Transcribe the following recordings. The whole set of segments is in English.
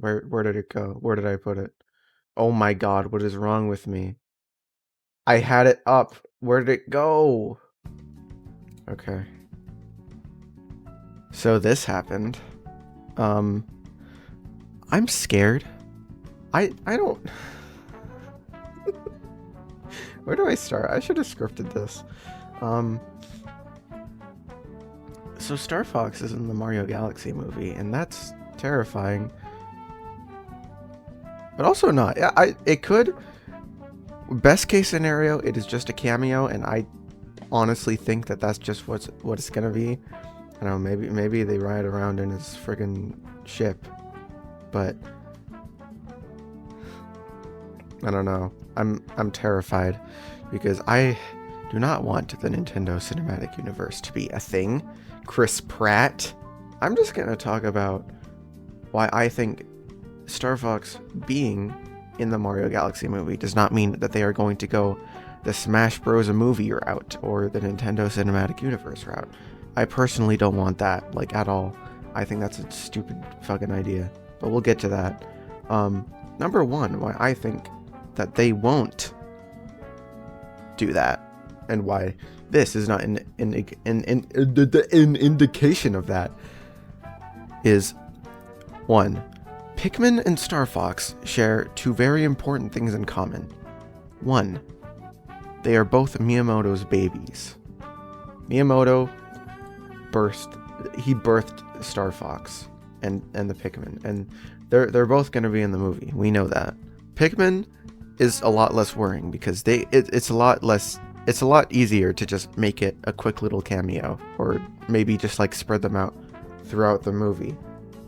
Where did it go? Where did I put it? Oh my god, what is wrong with me? I had it up. Where did it go? Okay. So this happened. Um, I'm scared. I don't. Where do I start? I should have scripted this. Um, so Star Fox is in the Mario Galaxy movie, and that's terrifying. But also not. Yeah, it could. Best case scenario, it is just a cameo, and I honestly think that that's just what it's gonna be. I don't know, maybe they ride around in his friggin' ship, but I don't know. I'm terrified because I do not want the Nintendo Cinematic Universe to be a thing. Chris Pratt. I'm just gonna talk about why I think Star Fox being in the Mario Galaxy movie does not mean that they are going to go the Smash Bros. Movie route or the Nintendo Cinematic Universe route. I personally don't want that, like, at all. I think that's a stupid fucking idea. But we'll get to that. Number one, why I think that they won't do that, and why this is not an indication of that, is one, Pikmin and Star Fox share two very important things in common. One, they are both Miyamoto's babies. Miyamoto birthed Star Fox and the Pikmin, and they're both going to be in the movie. We know that. Pikmin is a lot less worrying because it's a lot easier to just make it a quick little cameo, or maybe just like spread them out throughout the movie.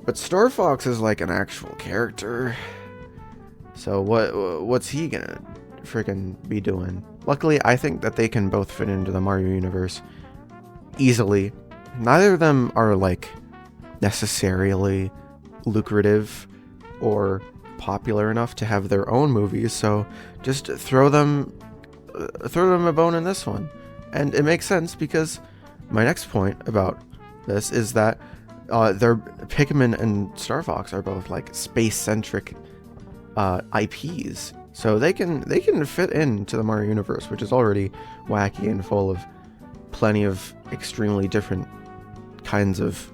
But Star Fox is like an actual character, so what's he gonna freaking be doing? Luckily, I think that they can both fit into the Mario universe easily. Neither of them are like necessarily lucrative or popular enough to have their own movies, so just throw them a bone in this one. And it makes sense because my next point about this is that their Pikmin and Star Fox are both like space-centric IPs, so they can fit into the Mario universe, which is already wacky and full of plenty of extremely different kinds of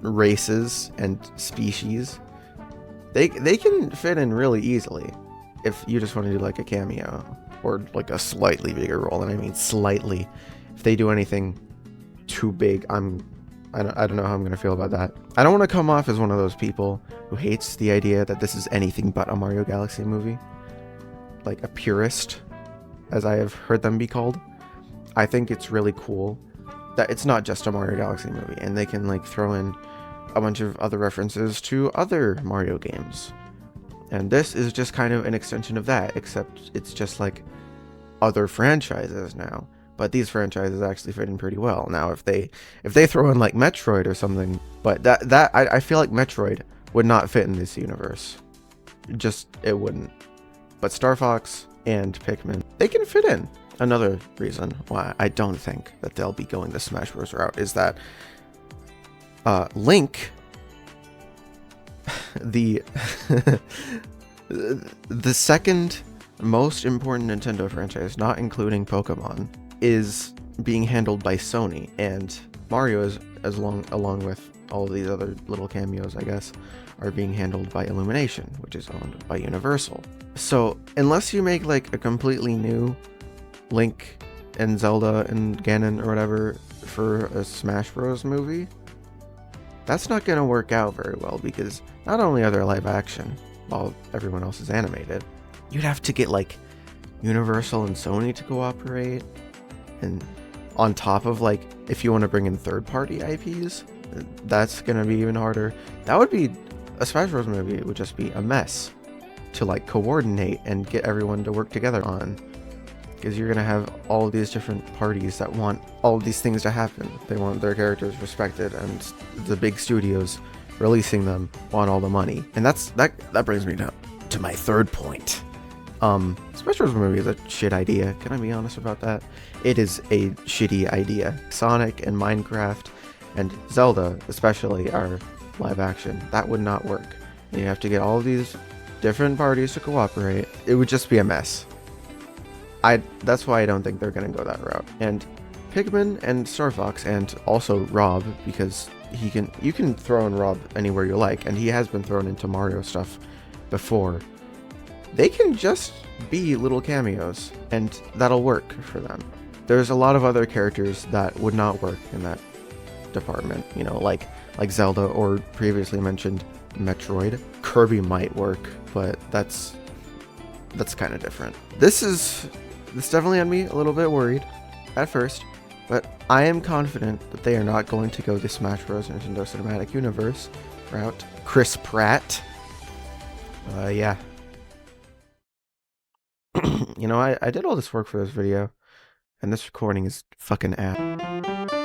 races and species. They can fit in really easily if you just want to do like a cameo or like a slightly bigger role, and I mean slightly. If they do anything too big, I don't know how I'm gonna feel about that. I don't want to come off as one of those people who hates the idea that this is anything but a Mario Galaxy movie, like a purist, as I have heard them be called. I think it's really cool that it's not just a Mario Galaxy movie, and they can like throw in a bunch of other references to other Mario games. And this is just kind of an extension of that, except it's just like other franchises now. But these franchises actually fit in pretty well. Now, if they throw in like Metroid or something, but I feel like Metroid would not fit in this universe. It wouldn't. But Star Fox and Pikmin, they can fit in. Another reason why I don't think that they'll be going the Smash Bros. Route is that Link, the the second most important Nintendo franchise, not including Pokemon, is being handled by Sony, and Mario is along with all of these other little cameos, I guess, are being handled by Illumination, which is owned by Universal. So unless you make like a completely new Link and Zelda and Ganon or whatever for a Smash Bros. Movie, that's not going to work out very well, because not only are they live action while everyone else is animated, you'd have to get like Universal and Sony to cooperate, and on top of like if you want to bring in third-party IPs, that's going to be even harder. That would be a Smash Bros. Movie. It would just be a mess to like coordinate and get everyone to work together on, because you're going to have all of these different parties that want all of these things to happen. They want their characters respected, and the big studios releasing them want all the money. And that brings me down to my third point. Smash Bros. Movie is a shit idea. Can I be honest about that? It is a shitty idea. Sonic and Minecraft and Zelda especially are live action. That would not work. You have to get all these different parties to cooperate. It would just be a mess. That's why I don't think they're gonna go that route. And Pikmin and Star Fox, and also Rob, because you can throw in Rob anywhere you like, and he has been thrown into Mario stuff before. They can just be little cameos, and that'll work for them. There's a lot of other characters that would not work in that department, you know, like Zelda, or previously mentioned Metroid. Kirby might work, but that's kind of different. This definitely had me a little bit worried at first, but I am confident that they are not going to go the Smash Bros. Nintendo Cinematic Universe route. Chris Pratt. Yeah. You know, I did all this work for this video, and this recording is fucking ass.